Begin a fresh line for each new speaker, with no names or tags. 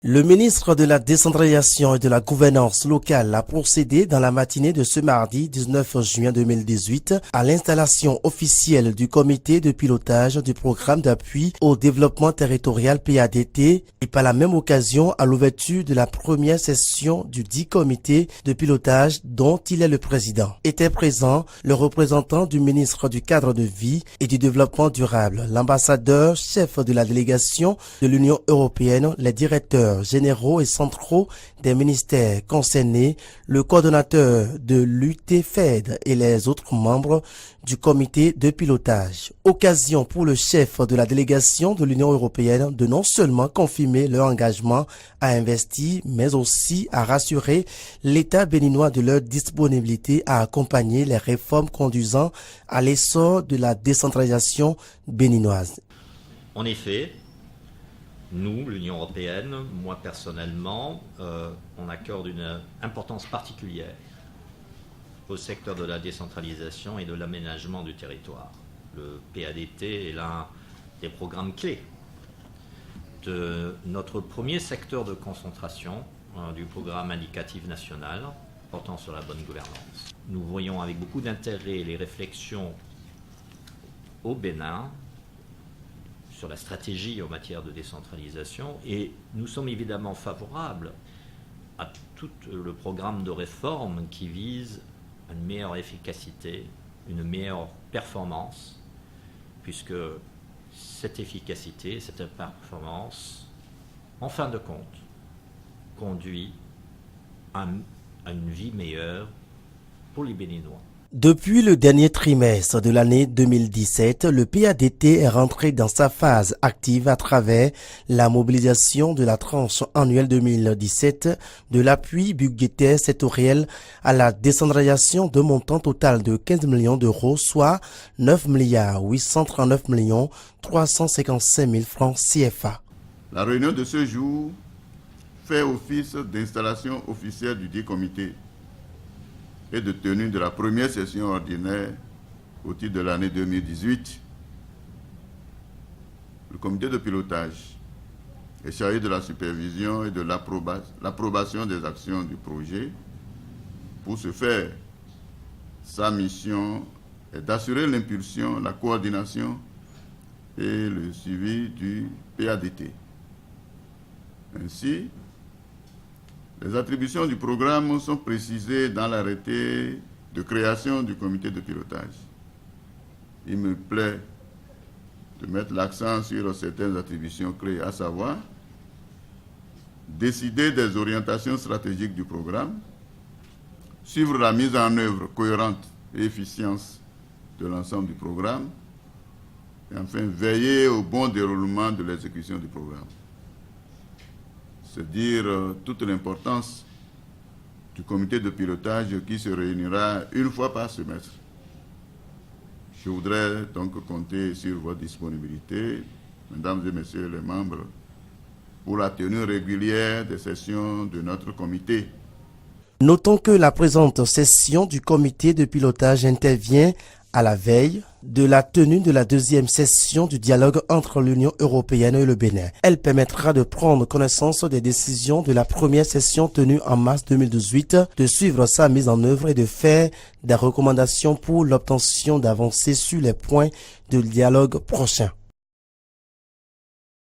Le ministre de la Décentralisation et de la Gouvernance locale a procédé dans la matinée de ce mardi 19 juin 2018 à l'installation officielle du comité de pilotage du programme d'appui au développement territorial PADT et par la même occasion à l'ouverture de la première session du dit comité de pilotage dont il est le président. Était présent le représentant du ministre du Cadre de vie et du Développement durable, l'ambassadeur chef de la délégation de l'Union européenne, les directeurs généraux et centraux des ministères concernés, le coordonnateur de l'UTFED et les autres membres du comité de pilotage. Occasion pour le chef de la délégation de l'Union européenne de non seulement confirmer leur engagement à investir, mais aussi à rassurer l'État béninois de leur disponibilité à accompagner les réformes conduisant à l'essor de la décentralisation béninoise.
En effet, nous, l'Union européenne, moi personnellement, on accorde une importance particulière au secteur de la décentralisation et de l'aménagement du territoire. Le PADT est l'un des programmes clés de notre premier secteur de concentration du programme indicatif national portant sur la bonne gouvernance. Nous voyons avec beaucoup d'intérêt les réflexions au Bénin sur la stratégie en matière de décentralisation et nous sommes évidemment favorables à tout le programme de réforme qui vise à une meilleure efficacité, une meilleure performance, puisque cette efficacité, cette performance, en fin de compte, conduit à une vie meilleure pour les Béninois.
Depuis le dernier trimestre de l'année 2017, le PADT est rentré dans sa phase active à travers la mobilisation de la tranche annuelle 2017 de l'appui budgétaire sectoriel à la décentralisation de montant total de 15 millions d'euros, soit 9 839 355 000 francs CFA.
La réunion de ce jour fait office d'installation officielle du dit comité et de tenue de la première session ordinaire au titre de l'année 2018. Le comité de pilotage est chargé de la supervision et de l'approbation des actions du projet. Pour ce faire, sa mission est d'assurer l'impulsion, la coordination et le suivi du PADT. Ainsi, les attributions du programme sont précisées dans l'arrêté de création du comité de pilotage. Il me plaît de mettre l'accent sur certaines attributions clés, à savoir décider des orientations stratégiques du programme, suivre la mise en œuvre cohérente et efficiente de l'ensemble du programme, et enfin veiller au bon déroulement de l'exécution du programme. C'est dire toute l'importance du comité de pilotage qui se réunira une fois par semestre. Je voudrais donc compter sur votre disponibilité, mesdames et messieurs les membres, pour la tenue régulière des sessions de notre comité.
Notons que la présente session du comité de pilotage intervient à la veille de la tenue de la deuxième session du dialogue entre l'Union européenne et le Bénin. Elle permettra de prendre connaissance des décisions de la première session tenue en mars 2018, de suivre sa mise en œuvre et de faire des recommandations pour l'obtention d'avancées sur les points de dialogue prochains.